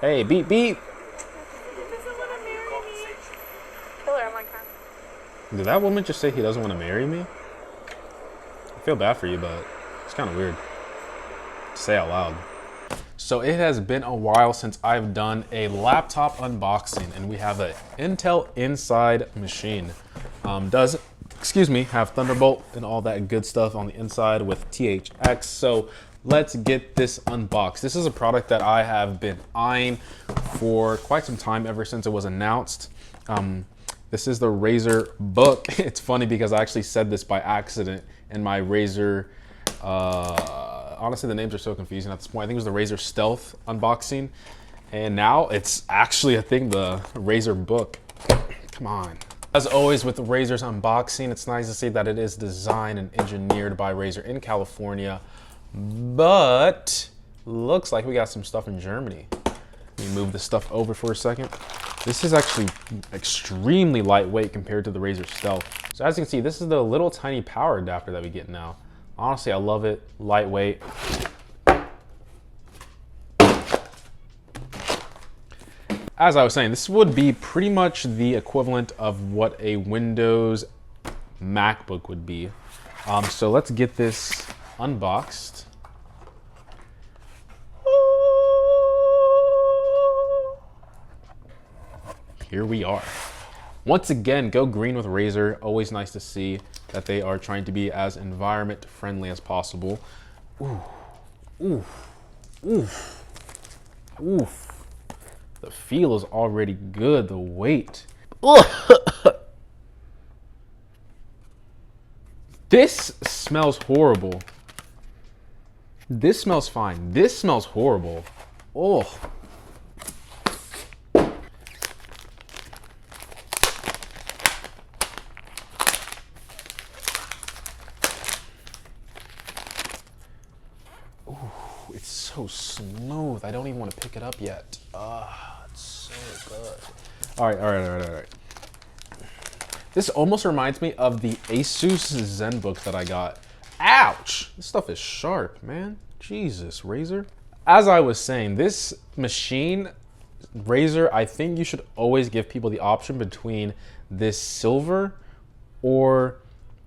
Hey, beep, beep. Did that woman just say he doesn't want to marry me? I feel bad for you, but it's kind of weird to say out loud. So it has been a while since I've done a laptop unboxing, and we have an Intel Inside machine. Does, excuse me, have Thunderbolt and all that good stuff on the inside with THX. So let's get this unboxed. This is a product that I have been eyeing for quite some time, ever since it was announced. This is the RazerBook. It's funny because I actually said this by accident in my Razer, honestly, the names are so confusing at this point. I think it was the Razer Stealth unboxing. And now it's actually, I think, the RazerBook. Come on. As always with the Razer's unboxing, it's nice to see that it is designed and engineered by Razer in California. But looks like we got some stuff in Germany. Let me move this stuff over for a second. This is actually extremely lightweight compared to the Razer Stealth. So as you can see, this is the little tiny power adapter that we get now. Honestly, I love it, lightweight. As I was saying, this would be pretty much the equivalent of what a Windows MacBook would be. So let's get this unboxed. Here we are. Once again, go green with Razer. Always nice to see that they are trying to be as environment friendly as possible. Ooh, ooh, oof, oof. The feel is already good, the weight. This smells horrible. This smells fine. This smells horrible. Oh. It's so smooth. I don't even want to pick it up yet. It's so good. All right. This almost reminds me of the Asus ZenBook that I got. Ouch! This stuff is sharp, man. Jesus, Razer. As I was saying, this machine, Razer, I think you should always give people the option between this silver or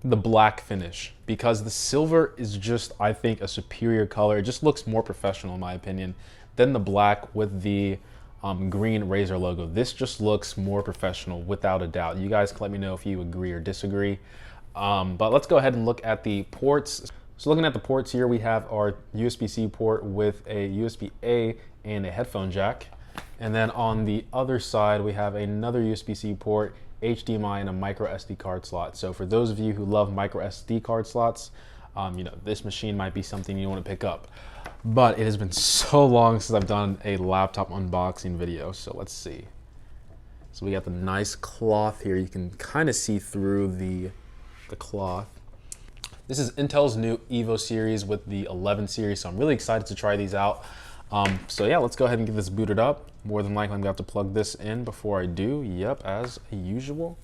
the black finish, because the silver is just, I think, a superior color. It just looks more professional in my opinion than the black with the green Razer logo. This just looks more professional without a doubt. You guys can let me know if you agree or disagree. But let's go ahead and look at the ports. So looking at the ports here, we have our USB-C port with a USB-A and a headphone jack. And then on the other side, we have another USB-C port, HDMI, and a micro SD card slot. So for those of you who love micro SD card slots, you know, this machine might be something you want to pick up. But it has been so long since I've done a laptop unboxing video. So let's see. So we got the nice cloth here. You can kind of see through the cloth. This is Intel's new Evo series with the 11 series. So I'm really excited to try these out. So yeah, let's go ahead and get this booted up. More than likely, I'm gonna have to plug this in before I do. Yep, as usual.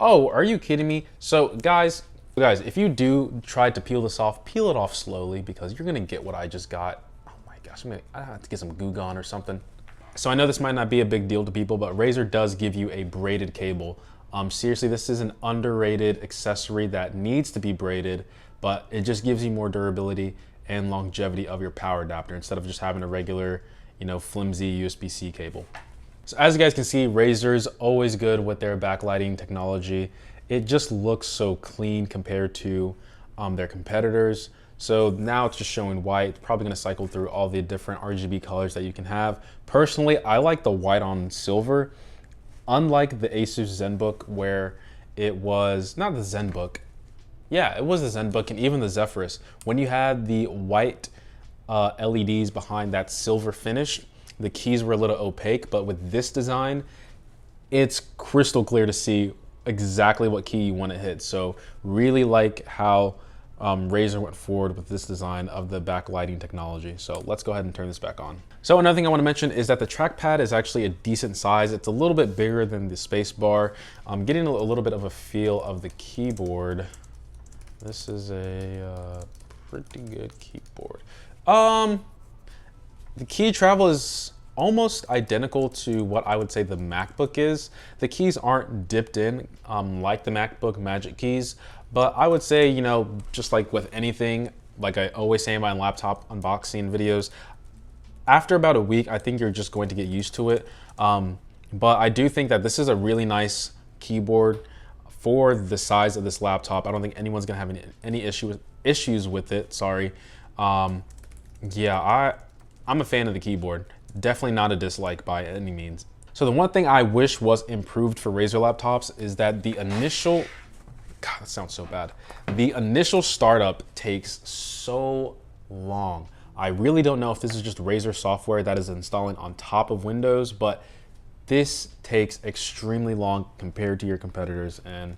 Oh, are you kidding me? So guys, if you do try to peel this off, peel it off slowly, because you're gonna get what I just got. Oh my gosh, I have to get some Goo Gone or something. So I know this might not be a big deal to people, but Razer does give you a braided cable. Seriously, this is an underrated accessory that needs to be braided, but it just gives you more durability and longevity of your power adapter instead of just having a regular, you know, flimsy USB-C cable. So as you guys can see, Razer's always good with their backlighting technology. It just looks so clean compared to their competitors. So now it's just showing white. It's probably gonna cycle through all the different RGB colors that you can have. Personally, I like the white on silver. Unlike the Asus ZenBook, where it was, not the ZenBook, yeah, it was the ZenBook and even the Zephyrus. When you had the white LEDs behind that silver finish, the keys were a little opaque, but with this design, it's crystal clear to see exactly what key you want to hit. So really like how Razer went forward with this design of the backlighting technology. So let's go ahead and turn this back on. So another thing I want to mention is that the trackpad is actually a decent size. It's a little bit bigger than the space bar. I'm getting a little bit of a feel of the keyboard. This is a pretty good keyboard. The key travel is almost identical to what I would say the MacBook is. The keys aren't dipped in like the MacBook Magic Keys, but I would say, you know, just like with anything, like I always say in my laptop unboxing videos, after about a week, I think you're just going to get used to it. But I do think that this is a really nice keyboard for the size of this laptop. I don't think anyone's gonna have any issues with it, sorry. Yeah, I'm a fan of the keyboard. Definitely not a dislike by any means. So the one thing I wish was improved for Razer laptops is that the initial, God, that sounds so bad. The initial startup takes so long. I really don't know if this is just Razer software that is installing on top of Windows, but this takes extremely long compared to your competitors, and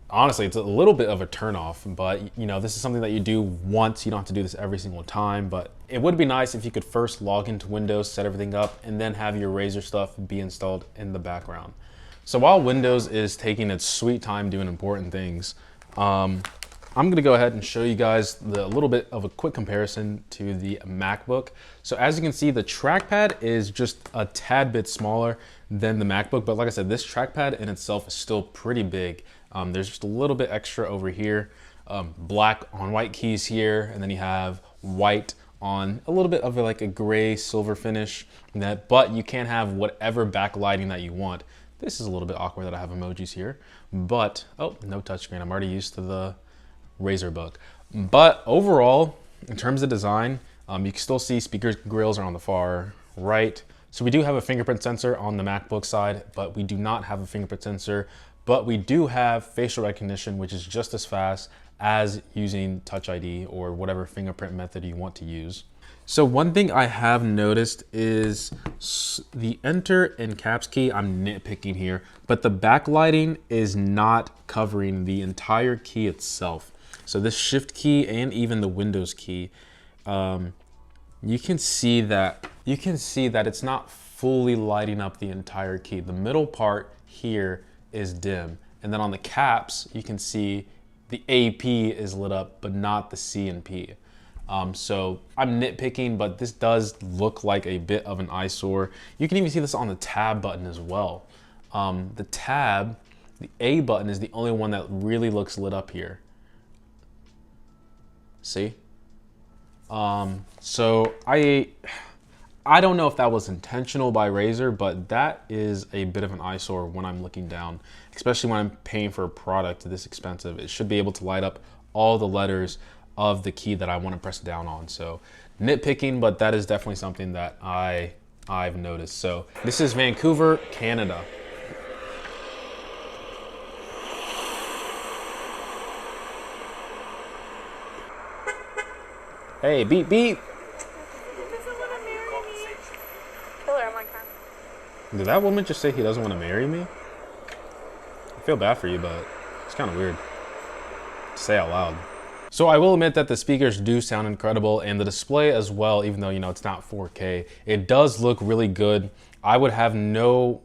honestly, it's a little bit of a turnoff, but you know, this is something that you do once. You don't have to do this every single time, but it would be nice if you could first log into Windows, set everything up, and then have your Razer stuff be installed in the background. So while Windows is taking its sweet time doing important things, I'm gonna go ahead and show you guys a little bit of a quick comparison to the MacBook. So as you can see, the trackpad is just a tad bit smaller than the MacBook, but like I said, this trackpad in itself is still pretty big. There's just a little bit extra over here, black on white keys here, and then you have white on a little bit of like a gray silver finish, but you can have whatever backlighting that you want. This is a little bit awkward that I have emojis here, but, oh, no touchscreen. I'm already used to the RazerBook. But overall, in terms of design, you can still see speakers grills are on the far right. So we do have a fingerprint sensor on the MacBook side, but we do not have a fingerprint sensor, but we do have facial recognition, which is just as fast as using Touch ID or whatever fingerprint method you want to use. So one thing I have noticed is the enter and caps key, I'm nitpicking here, but the backlighting is not covering the entire key itself. So this shift key and even the Windows key, you can see that it's not fully lighting up the entire key. The middle part here is dim. And then on the caps, you can see the AP is lit up, but not the C and P. So I'm nitpicking, but this does look like a bit of an eyesore. You can even see this on the tab button as well. The A button is the only one that really looks lit up here. See? So I don't know if that was intentional by Razer, but that is a bit of an eyesore when I'm looking down, especially when I'm paying for a product this expensive. It should be able to light up all the letters of the key that I want to press down on. So nitpicking, but that is definitely something that I've noticed. So this is Vancouver, Canada. Hey, beep, beep. Did that woman just say he doesn't want to marry me? I feel bad for you, but it's kind of weird to say out loud. So I will admit that the speakers do sound incredible, and the display as well, even though, you know, it's not 4K, it does look really good. I would have no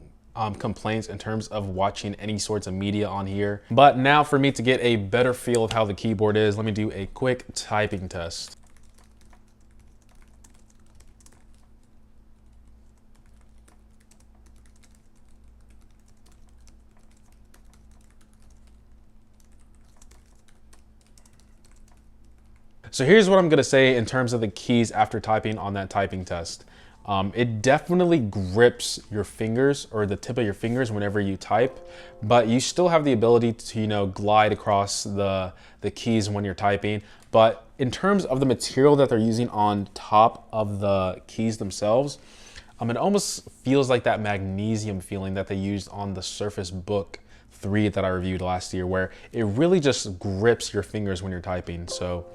complaints in terms of watching any sorts of media on here. But now for me to get a better feel of how the keyboard is, let me do a quick typing test. So here's what I'm gonna say in terms of the keys after typing on that typing test. It definitely grips your fingers or the tip of your fingers whenever you type, but you still have the ability to, you know, glide across the keys when you're typing. But in terms of the material that they're using on top of the keys themselves, it almost feels like that magnesium feeling that they used on the Surface Book 3 that I reviewed last year, where it really just grips your fingers when you're typing. So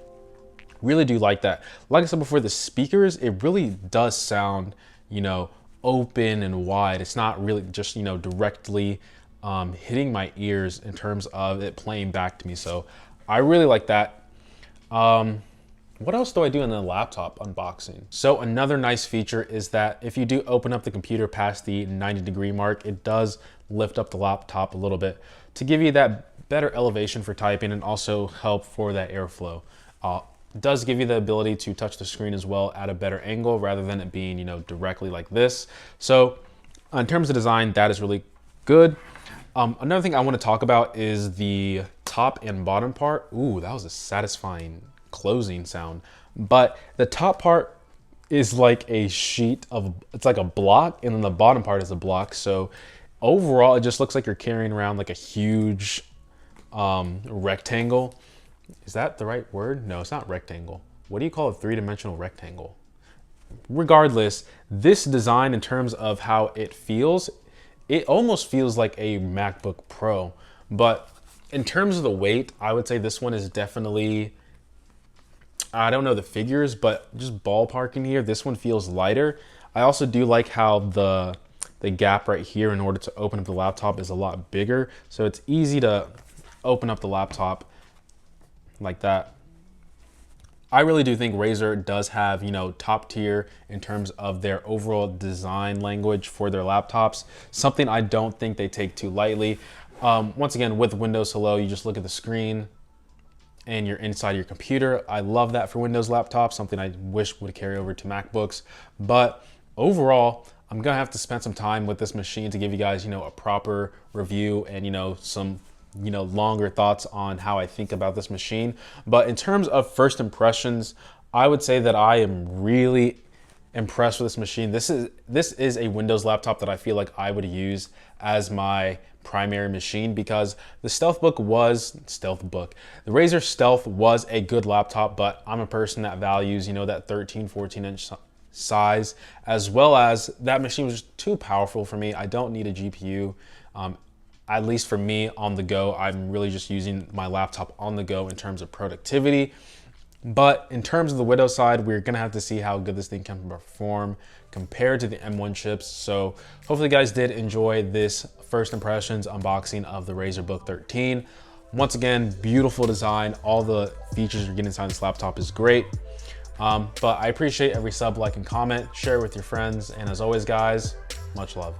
really do like that. Like I said before, the speakers, it really does sound, you know, open and wide. It's not really just, you know, directly hitting my ears in terms of it playing back to me. So I really like that. What else do I do in the laptop unboxing? So another nice feature is that if you do open up the computer past the 90-degree mark, it does lift up the laptop a little bit to give you that better elevation for typing and also help for that airflow. does give you the ability to touch the screen as well at a better angle rather than it being, you know, directly like this. So in terms of design, that is really good. Another thing I want to talk about is the top and bottom part. Ooh, that was a satisfying closing sound. But the top part is like a sheet of, it's like a block, and then the bottom part is a block. So overall, it just looks like you're carrying around like a huge rectangle. Is that the right word? No, it's not rectangle. What do you call a three-dimensional rectangle? Regardless, this design in terms of how it feels, it almost feels like a MacBook Pro. But in terms of the weight, I would say this one is definitely, I don't know the figures, but just ballparking here, this one feels lighter. I also do like how the gap right here in order to open up the laptop is a lot bigger. So it's easy to open up the laptop like that. I really do think Razer does have, you know, top tier in terms of their overall design language for their laptops. Something I don't think they take too lightly. Once again, with Windows Hello, you just look at the screen and you're inside your computer. I love that for Windows laptops, something I wish would carry over to MacBooks. But overall, I'm gonna have to spend some time with this machine to give you guys, you know, a proper review and, you know, some, you know, longer thoughts on how I think about this machine. But in terms of first impressions, I would say that I am really impressed with this machine. This is a Windows laptop that I feel like I would use as my primary machine, because the Razer Stealth was a good laptop, but I'm a person that values, you know, that 13, 14 inch size, as well as that machine was just too powerful for me. I don't need a GPU. At least for me on the go, I'm really just using my laptop on the go in terms of productivity. But in terms of the Windows side, we're gonna have to see how good this thing can perform compared to the M1 chips. So hopefully you guys did enjoy this first impressions unboxing of the RazerBook 13. Once again, beautiful design. All the features you're getting inside this laptop is great. But I appreciate every sub, like, and comment. Share it with your friends. And as always, guys, much love.